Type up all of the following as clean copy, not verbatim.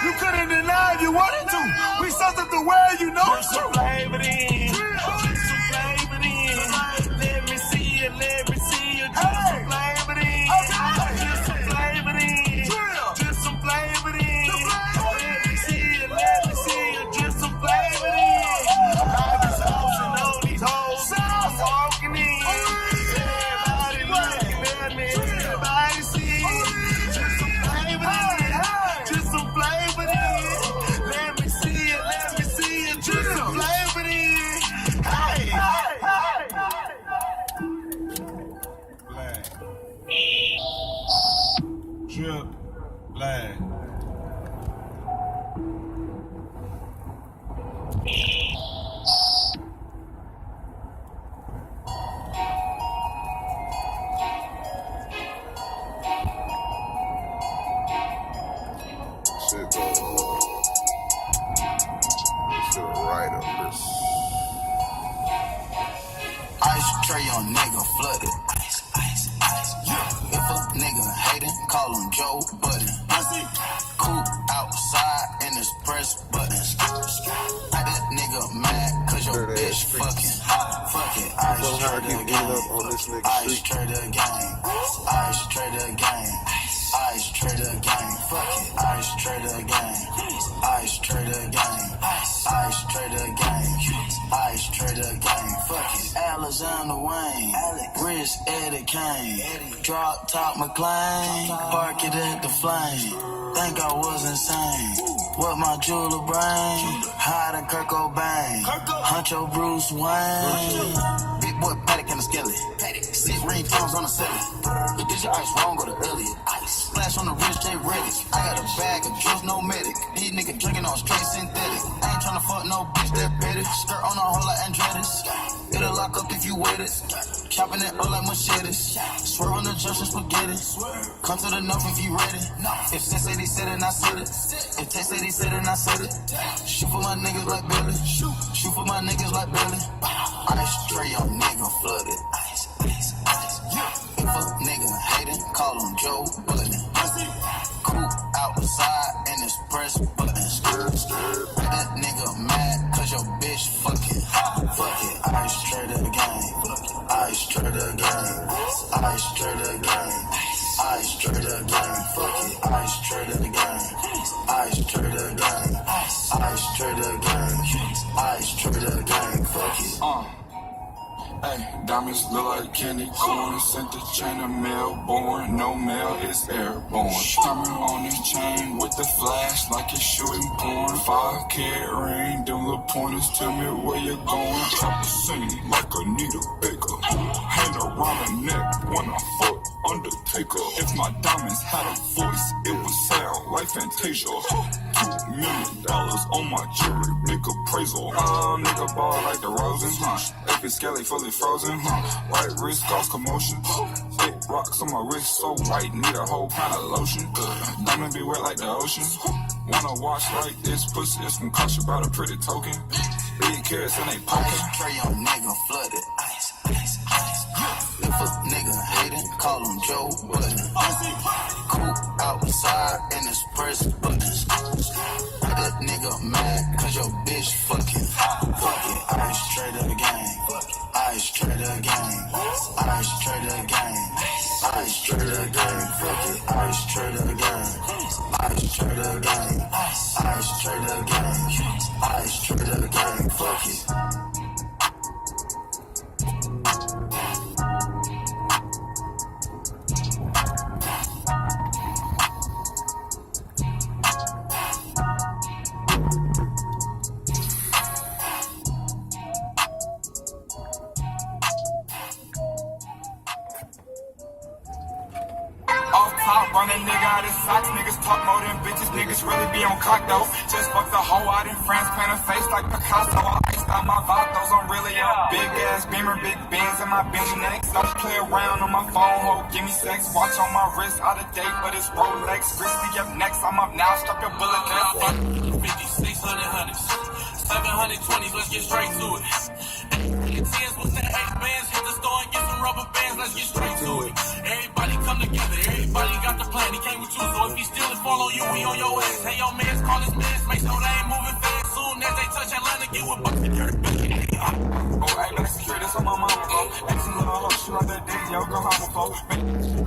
You couldn't deny if you wanted to. We something to wear, you know it's true. Flavor in. Just some flavor in. Let me see it, let me see it. Just some flavor in. Just some flavor in. Just some flavor in. Let me see it, let me see it. Just some flavor in. I just hosting on these hoes. I'm walking in. Everybody looking at me. Everybody see it. Just some flavor in. Just some flavor in. Let me see it, let me see it. Just some flavor in. Hey, Black. Drip. Black. Shit go shit right up this. Ice tray on nigga flooded. Ice, ice, ice. If a nigga hatin', call him Joe Budden. Coop outside in his press buttons. Like that nigga mad cause your Dirty ass bitch streets. fucking. Fuck it, ice Know how I trader keep getting up on gang. this nigga Ice street. trader gang. Ice trader gang. Ice trader gang. Fuck it, ice trader gang. Ice trader gang. Ice trader gang. Ice trader gang. Fuck it, Alexander Wayne. Rich Eddie Kane. Drop top McLean. Park it at the flame. Think I was insane. What my jeweler brain? Hide in Kurt Cobain. Huncho Bruce Wayne. Big boy Paddock in the skillet. 6 ringtones on the ceiling. Is your ice wrong or the Elliot? Ice splash on the wrist, J Reddick. I got a bag of drugs, no medic. These niggas drinking on straight synthetic. I ain't tryna fuck no bitch that petty. Skirt on a whole like Andretti's. It'll lock up if you wait it. Chopping it up like machetes. Swear on the junction spaghetti. Come to the north if you ready. If Sin said he said it, I said it. If Tay said he said it, I said it. Shoot for my niggas like Billy. Shoot for my niggas like Billy. Ice tray on nigga flooded. Ice, ice, ice. If a nigga hatin', call him Joe Budden. Coop outside in his press buttons. That nigga mad cause your bitch fucking. Fuck it, ice trader gang. Ice trader gang. Ice trader gang. Ice trader gang. Fuck it, ice trader gang. Ice trader gang. Ice trader gang. Ice trader gang. Fuck it. Hey, diamonds look like candy corn. Sent the chain of Melbourne. No mail, it's airborne. Coming on this chain with the flash like it's shooting porn. 5-carat ring, them little pointers tell me where you're going. Chop the scene like Anita Baker. Hand around the neck when I fuck Undertaker. If my diamonds had a voice, it would sound like Fantasia. $2 million on my jewelry, big appraisal. Nigga ball like the Rosen, If it's skelly fully frozen, Right wrist cause commotion. Thick rocks on my wrist so white, need a whole pound of lotion. Diamond be wet like the ocean. Wanna wash like this pussy, it's gonna cost you about a pretty token. Big carrots and they poking. Ice tray on nigga flooded. Ice, ice, ice. If a nigga hatin', call him Joe Budden. Coop outside in his press buttons. That nigga mad cause your bitch fucking. Fuck it, ice trader gang. Ice trader gang. Ice trader gang. Ice trader gang. Fuck it, ice trader gang. Ice trader gang. Ice trader gang. Ice trader gang. Fuck it. Off top, run a nigga out his socks. Niggas talk more than bitches. Niggas really be on cock though. Just fucked the hoe out in France, paint her face like Picasso. I iced out my vatos, I'm really on big ass beamer, big beans in my Benny next. Don't play around on my phone, ho. Give me sex, watch on my wrist, out of date, but it's Rolex. Risky up next, I'm up now, stuck a bullet cap. 50, 600, hundreds, 720s, let's get straight to it. 10s with the 8 bands, hit the store and get some rubber bands, let's get straight to it. Everybody come together, everybody got the plan, he came with you, so if he steal it, follow you, we on your ass. Hey, yo, man's call this mess, make sure they ain't moving fast. Soon as they touch Atlanta, get with bucket dirt. Oh, hey, let's secure this on my mama, bro. Hey, some little hoe, she like that dick, yo, go homophobe.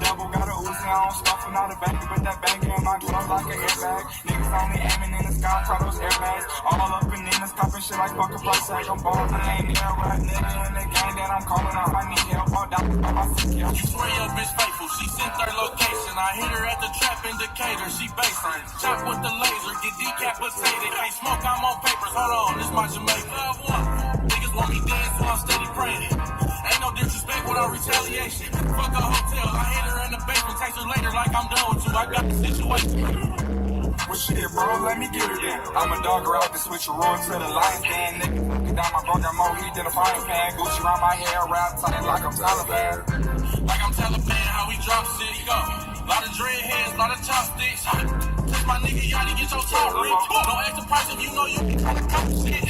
Devil got a Uzi, I don't stuffing out a bag, but that bang in my glove like an airbag. Niggas only aiming in the sky, try those airbags. All up in the stopping shit like fucking price tag. I'm ballin', I ain't near a rap nigga in the game that I'm calling out. I need help, all down by my sick, yo. You swear your bitch faithful, she sent her location. I hit her at the trap indicator, she basic. Chop with the laser, get decapitated. Can't smoke, I'm on papers, hold on, this my Jamaica. Niggas want me dead, so I'm steady praying. Ain't no disrespect without retaliation. Fuck a hotel, I hit her in the basement, text her later like I'm done with you. I got the situation. Well, shit, bro, let me get her then. I'm a dogger out the switcheroo to the lion's den. Nigga, down my bro, got more heat than a frying pan. Gucci around my hair, rap tight like I'm Taliban. Like I'm Taliban, how we drop shit, go. Lot of dreadheads, lot of chopsticks. Kiss my nigga, y'all get your top ripped. Don't ask the price if you know you can try to cop shit.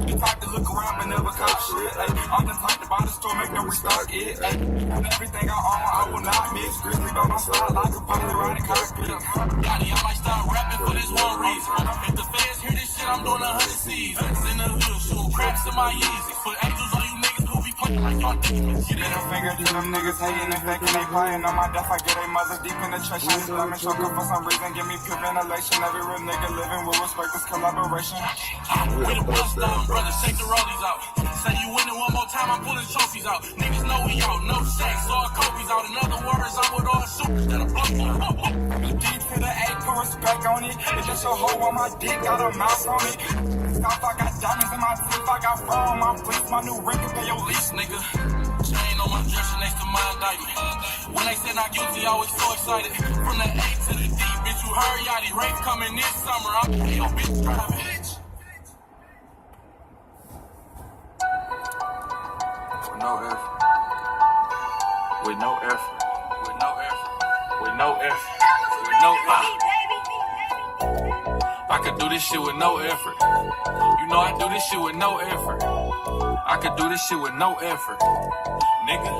The type to look around but never cop shit. Ay. I'm the type to buy the store, make no restock it. Ay. And everything I own, I will not mix. Grizzly by my side like a pilot riding cockpit. Yachty, I might stop rapping for this one reason. If the fans hear this shit, I'm doing 100 C's. In the hood, shooting craps in my Yeezys. Put angels on you niggas who be playing like y'all demons. Middle finger to them niggas hating and faking they playing. On my death, I get they mothers deep penetration. This lemon choke up for some reason, give me pure ventilation. Every real nigga living will respect this collaboration. We the bust down, brother, shake the rollies out. Say you winning one more time, I'm pulling trophies out. Niggas know we out, no shakes, all Kobe's out. In other words, I'm with all shooters that are blow. Deep to the A, put respect on it. It's just a hoe on my dick, got a mouth on it. Stop, I got diamonds in my teeth, I got fur on my fleece. My new ring can pay your lease, Nigga, chain on my dresser next to my indictment. When they said not guilty, I was so excited. From the A to the D, bitch, you heard Yachty. Rape coming this summer, I'm your bitch driving. With no effort. With no effort. With no effort. With no effort. I could do this shit with no effort. You know I do this shit with no effort. I could do this shit with no effort. Nigga,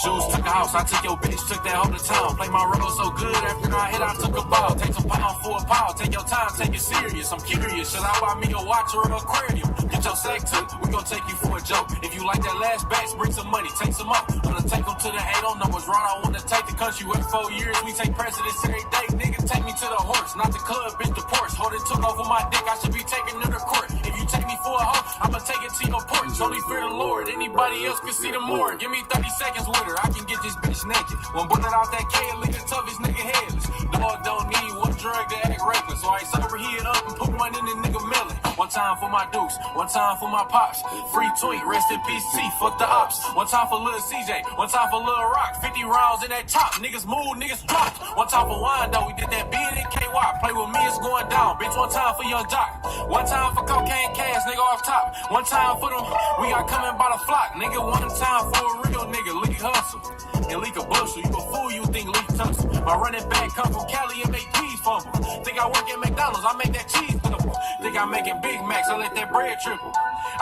shoes took a house, I took your bitch, took that hoe to town. Play my role so good, after I hit, I took a ball. Take some pound for a pound, take your time, take it serious. I'm curious, should I buy me a watch or an aquarium? Get your sack took, we gon' take you for a joke. If you like that last batch, bring some money, take some up. Gonna take them to the A, don't know what's wrong, I wanna take the country. Wait 4 years, we take precedence every day. Nigga, take me to the horse, not the club, bitch, the Porsche. Hold it, took over my dick, I should be taking to the court. If you take me for a hoe, I'ma take it to your porch. Only fear the Lord, anybody else can see the more. Give me 30 seconds with her, I can get this bitch naked. One bullet out that K, leave the toughest nigga headless. Dog don't need one drug to act reckless. So I sober head up and put one in the nigga melon. One time for my dukes, one time for my pops. Free tweet, rest in peace T, fuck the ops. One time for Lil CJ, one time for Lil Rock. 50 rounds in that top, niggas move, niggas drop. One time for Wando, we did that being in KY. Play with me, it's going down, bitch. One time for Young Doc, one time for cocaine cash, nigga off top. One time for them, we got coming by the flock, nigga. One time for a real nigga, leak hustle. And leak a bustle, you a fool, you think leak tussle. My running back come from Cali and make peas fumble. Think I work at McDonald's, I make that cheese double. Think I'm making Big Macs, I let that bread triple.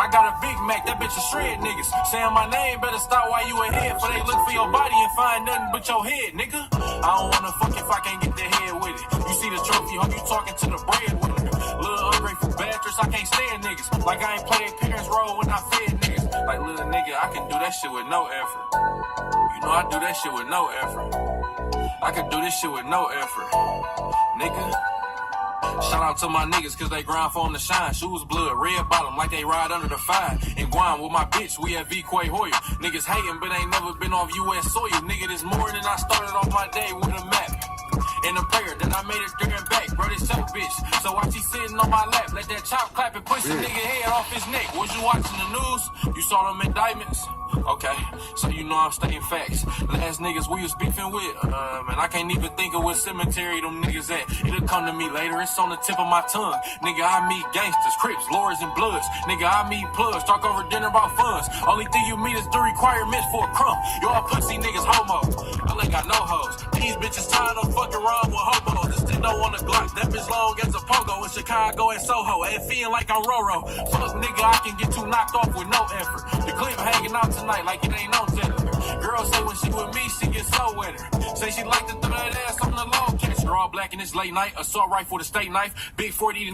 I got a Big Mac, that bitch a shred, niggas. Saying my name, better stop while you ahead. For they look for your body and find nothing but your head, nigga. I don't wanna fuck if I can't get the head with it. You see the trophy, hope you talking to the bread with it. Little ungrateful bastards, I can't stand niggas. Like I ain't playing parents' role when I fed niggas. Like little nigga, I can do that shit with no effort. You know I do that shit with no effort. I can do this shit with no effort, nigga. Shout out to my niggas cause they grind for them to shine. Shoes blood, red bottom like they ride under the fire. In Guam with my bitch, we at V. Quay Hoyer. Niggas hating but ain't never been off US soil. Nigga, this morning I started off my day with a map and a prayer, then I made it there and back. Bro, this your bitch, so while she sitting on my lap, let that chop clap and push the nigga head off his neck. Was you watching the news? You saw them indictments? Okay, so you know I'm stating facts. Last niggas we was beefing with, man, I can't even think of what cemetery them niggas at. It'll come to me later, it's on the tip of my tongue. Nigga, I meet gangsters, Crips, Lords, and Bloods. Nigga, I meet plugs, talk over dinner about funds. Only thing you meet is the requirements for a crumb. Y'all pussy niggas homo, I ain't got no hoes. These bitches tired of fucking around with hobos. This thing don't want a Glock, that bitch long as a pogo. Chicago and Soho. Ain't feeling like I'm Roro. Fuck nigga, I can get you knocked off with no effort. The clip hanging out tonight like it ain't no tether. Girl say when she with me, she get so wetter. Say she like to throw that ass on the low catch. They're all black and it's late night. Assault rifle with a steak knife. Big 40